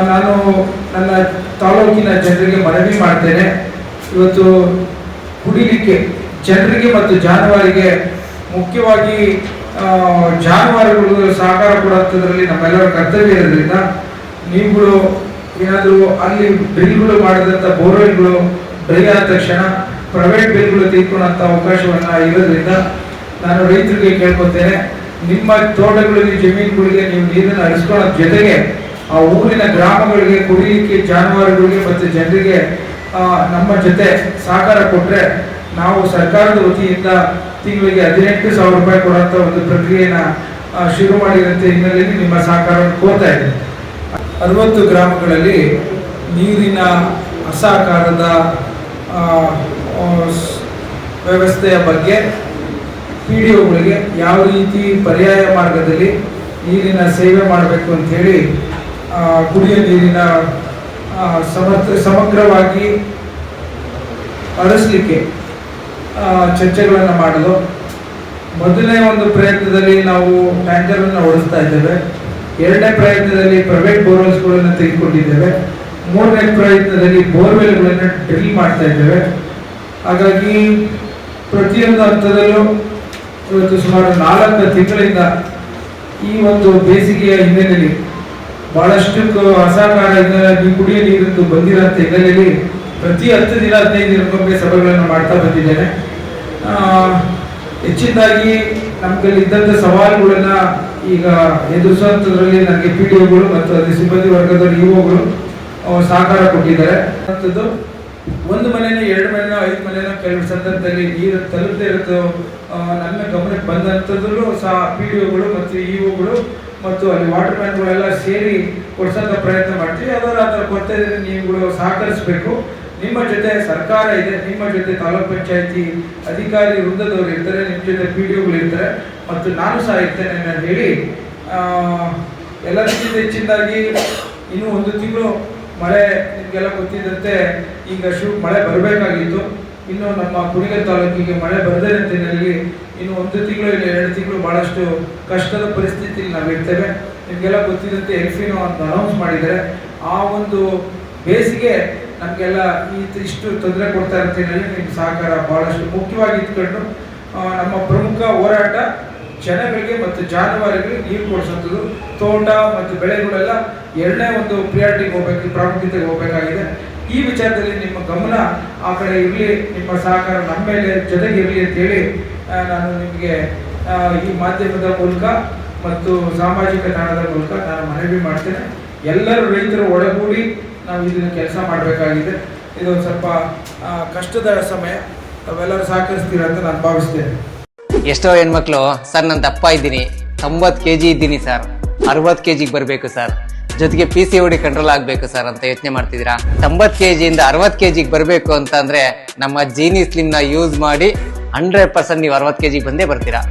ನಾನು ನನ್ನ ತಾಲೂಕಿನ ಜನರಿಗೆ ಮನವಿ ಮಾಡ್ತೇನೆ. ಇವತ್ತು ಕುಡಿಲಿಕ್ಕೆ ಜನರಿಗೆ ಮತ್ತು ಜಾನುವಾರಿಗೆ, ಮುಖ್ಯವಾಗಿ ಜಾನುವಾರುಗಳು ಸಹಕಾರ ಕೊಡುವಂಥದ್ರಲ್ಲಿ ನಮ್ಮೆಲ್ಲರ ಕರ್ತವ್ಯ ಇರೋದ್ರಿಂದ ನೀವುಗಳು ಏನಾದರೂ ಅಲ್ಲಿ ಬಿಲ್ಗಳು ಮಾಡಿದಂಥ ಬೋರ್ವೆಲ್ಗಳು ಡ್ರೈ ಆದ ತಕ್ಷಣ ಪ್ರೈವೇಟ್ ಬಿಲ್ಗಳು ತೆಗೆದುಕೊಳ್ಳುವಂಥ ಅವಕಾಶವನ್ನು ಇರೋದ್ರಿಂದ ನಾನು ರೈತರಿಗೆ ಕೇಳ್ಕೊತೇನೆ, ನಿಮ್ಮ ತೋಟಗಳಿಗೆ ಜಮೀನುಗಳಿಗೆ ನೀವು ನೀರನ್ನು ಹರಿಸ್ಕೊಳ್ಳೋ ಜೊತೆಗೆ ಆ ಊರಿನ ಗ್ರಾಮಗಳಿಗೆ ಕುಡಿಲಿಕ್ಕೆ ಜಾನುವಾರುಗಳಿಗೆ ಮತ್ತು ಜನರಿಗೆ ನಮ್ಮ ಜೊತೆ ಸಹಕಾರ ಕೊಟ್ಟರೆ ನಾವು ಸರ್ಕಾರದ ವತಿಯಿಂದ ತಿಂಗಳಿಗೆ 18,000 ರೂಪಾಯಿ ಕೊಡುವಂಥ ಒಂದು ಪ್ರಕ್ರಿಯೆಯನ್ನು ಶುರು ಮಾಡಿದಂತೆ ಹಿನ್ನೆಲೆಯಲ್ಲಿ ನಿಮ್ಮ ಸಹಕಾರವನ್ನು ಕೋರ್ತಾ ಇದ್ದೇನೆ. 60 ಗ್ರಾಮಗಳಲ್ಲಿ ನೀರಿನ ಅಸಹಕಾರದ ವ್ಯವಸ್ಥೆಯ ಬಗ್ಗೆ PDOಗಳಿಗೆ ಯಾವ ರೀತಿ ಪರ್ಯಾಯ ಮಾರ್ಗದಲ್ಲಿ ನೀರಿನ ಸೇವೆ ಮಾಡಬೇಕು ಅಂಥೇಳಿ ಕುಡಿಯ ನೀರಿನ ಸಮಗ್ರವಾಗಿ ಹರಿಸಲಿಕ್ಕೆ ಚರ್ಚೆಗಳನ್ನು ಮಾಡಲು ಮೊದಲನೇ ಒಂದು ಪ್ರಯತ್ನದಲ್ಲಿ ನಾವು ಟ್ಯಾಂಕರನ್ನು ಓಡಿಸ್ತಾ ಇದ್ದೇವೆ. ಎರಡನೇ ಪ್ರಯತ್ನದಲ್ಲಿ ಪ್ರೈವೇಟ್ ಬೋರ್ವೆಲ್ಸ್ಗಳನ್ನು ತೆಗೆದುಕೊಂಡಿದ್ದೇವೆ. ಮೂರನೇ ಪ್ರಯತ್ನದಲ್ಲಿ ಬೋರ್ವೆಲ್ಗಳನ್ನು ಡ್ರಿಲ್ ಮಾಡ್ತಾ ಇದ್ದೇವೆ. ಹಾಗಾಗಿ ಪ್ರತಿಯೊಂದು ಹಂತದಲ್ಲೂ ಇವತ್ತು ಸುಮಾರು 4 ತಿಂಗಳಿಂದ ಈ ಒಂದು ಬೇಸಿಗೆಯ ಹಿನ್ನೆಲೆಯಲ್ಲಿ ಬಹಳಷ್ಟು ಅಸಹಕಾರ ಈ ಕುಡಿಯ ನೀರಿಂದು ಬಂದಿರೋಂಥ ಹಿನ್ನೆಲೆಯಲ್ಲಿ ಪ್ರತಿ 10 ದಿನ 15 ದಿನಕ್ಕೊಮ್ಮೆ ಸಭೆಗಳನ್ನು ಮಾಡ್ತಾ ಬಂದಿದ್ದೇನೆ. ಹೆಚ್ಚಿನದಾಗಿ ನಮ್ಗೆ ಇದ್ದಂಥ ಸವಾಲುಗಳನ್ನ ಈಗ ಎದುರಿಸುವಂಥದ್ರಲ್ಲಿ ನನಗೆ PDOಗಳು ಮತ್ತು ಅದೇ ಸಿಬ್ಬಂದಿ ವರ್ಗದ EOಗಳು ಸಹಕಾರ ಕೊಟ್ಟಿದ್ದಾರೆ. ಅಂಥದ್ದು ಒಂದು ಮನೆನೋ 2 ಮನೆನೋ 5 ಮನೆನೋ ಕೆಲವು ಸಂದರ್ಭದಲ್ಲಿ ನೀರು ತಲುಪದೇ ಇರೋದು ನನ್ನ ಗಮನಕ್ಕೆ ಬಂದಂಥದ್ರಲ್ಲೂ ಸಹ PDOಗಳು ಮತ್ತು EOಗಳು ಮತ್ತು ಅಲ್ಲಿ ವಾಟರ್ ಮ್ಯಾನ್ಗಳೆಲ್ಲ ಸೇರಿ ಕೊಡ್ಸೋಂಥ ಪ್ರಯತ್ನ ಮಾಡ್ತೀವಿ. ಯಾವ್ದಾದ್ರು ಆ ಥರ ಕೊರತೆ ನೀವುಗಳು ಸಹಕರಿಸಬೇಕು. ನಿಮ್ಮ ಜೊತೆ ಸರ್ಕಾರ ಇದೆ, ನಿಮ್ಮ ಜೊತೆ ತಾಲೂಕ್ ಪಂಚಾಯತಿ ಅಧಿಕಾರಿ ವೃಂದದವರು ಇರ್ತಾರೆ, ನಿಮ್ಮ ಜೊತೆ PDOಗಳು ಇರ್ತಾರೆ ಮತ್ತು ನಾನು ಸಹ ಇರ್ತೇನೆ ಅಂತ ಹೇಳಿ ಎಲ್ಲದಕ್ಕಿಂತ ಹೆಚ್ಚಿನದಾಗಿ ಇನ್ನೂ 1 ತಿಂಗಳು ಮಳೆ ನಿಮಗೆಲ್ಲ ಗೊತ್ತಿದ್ದಂತೆ ಈಗ ಮಳೆ ಬರಬೇಕಾಗಿತ್ತು. ಇನ್ನು ನಮ್ಮ ಕುಣಿಗಲ್ ತಾಲೂಕಿಗೆ ಮಳೆ ಬರದೇ ನಿಟ್ಟಿನಲ್ಲಿ ಇನ್ನು 1 ತಿಂಗಳು ಇಲ್ಲ 2 ತಿಂಗಳು ಬಹಳಷ್ಟು ಕಷ್ಟದ ಪರಿಸ್ಥಿತಿಯಲ್ಲಿ ನಾವು ಇರ್ತೇವೆ. ನಿಮಗೆಲ್ಲ ಗೊತ್ತಿದ್ದಂತೆ ಎಲ್ಫಿನೋ ಅಂತ ಅನೌನ್ಸ್ ಮಾಡಿದ್ದಾರೆ. ಆ ಒಂದು ಬೇಸಿಗೆ ನಮಗೆಲ್ಲ ಇಷ್ಟು ತೊಂದರೆ ಕೊಡ್ತಾ ಇರ್ತೀನಿ. ನಿಮ್ಮ ಸಹಕಾರ ಬಹಳಷ್ಟು ಮುಖ್ಯವಾಗಿ ಇಟ್ಕೊಂಡು ನಮ್ಮ ಪ್ರಮುಖ ಹೋರಾಟ ಜನಗಳಿಗೆ ಮತ್ತು ಜಾನುವಾರುಗಳಿಗೆ ನೀರು ಕೊಡಿಸೋಂಥದ್ದು. ತೋಟ ಮತ್ತು ಬೆಳೆಗಳೆಲ್ಲ ಎರಡನೇ ಒಂದು ಪ್ರಿಯಾರಿಟಿಗೆ ಹೋಗ್ಬೇಕು, ಪ್ರಾಮುಖ್ಯತೆಗೆ ಹೋಗಬೇಕಾಗಿದೆ. ಈ ವಿಚಾರದಲ್ಲಿ ನಿಮ್ಮ ಗಮನ ಆ ಕಡೆ ಇರಲಿ, ನಿಮ್ಮ ಸಹಕಾರ ನಮ್ಮ ಮೇಲೆ ಜೊತೆಗಿರಲಿ ಅಂತೇಳಿ ನಾನು ನಿಮಗೆ ಈ ಮಾಧ್ಯಮದ ಮೂಲಕ ಮತ್ತು ಸಾಮಾಜಿಕ ತಾಣದ ಮೂಲಕ ನಾನು ಮನವಿ ಮಾಡ್ತೇನೆ. ಎಲ್ಲರೂ ರೈತರು ಒಳಗೂಡಿ ನಾವು ಇದನ್ನು ಕೆಲಸ ಮಾಡಬೇಕಾಗಿದೆ. ಇದು ಸ್ವಲ್ಪ ಕಷ್ಟದ ಸಮಯ, ತಾವೆಲ್ಲರೂ ಸಹಕರಿಸ್ತೀರ ಅಂತ ನಾನು ಭಾವಿಸ್ತೇನೆ. ಎಷ್ಟೋ ಹೆಣ್ಮಕ್ಳು ಸರ್ ನಾನು ದಪ್ಪ ಇದ್ದೀನಿ, 90 kg ಇದ್ದೀನಿ ಸರ್, 60 kgಗೆ ಬರಬೇಕು ಸರ್, ಜೊತೆಗೆ PCOD ಕಂಟ್ರೋಲ್ ಆಗಬೇಕು ಸರ್ ಅಂತ ಯೋಚನೆ ಮಾಡ್ತಿದ್ದೀರಾ. 90 kg ಇಂದ 60 kgಗೆ ಬರಬೇಕು ಅಂತಂದ್ರೆ ನಮ್ಮ ಜೀನಿ ಸ್ಲಿಮ್ನ ಯೂಸ್ ಮಾಡಿ 100% ನೀವು 60 kg ಬಂದೇ ಬರ್ತೀರಾ.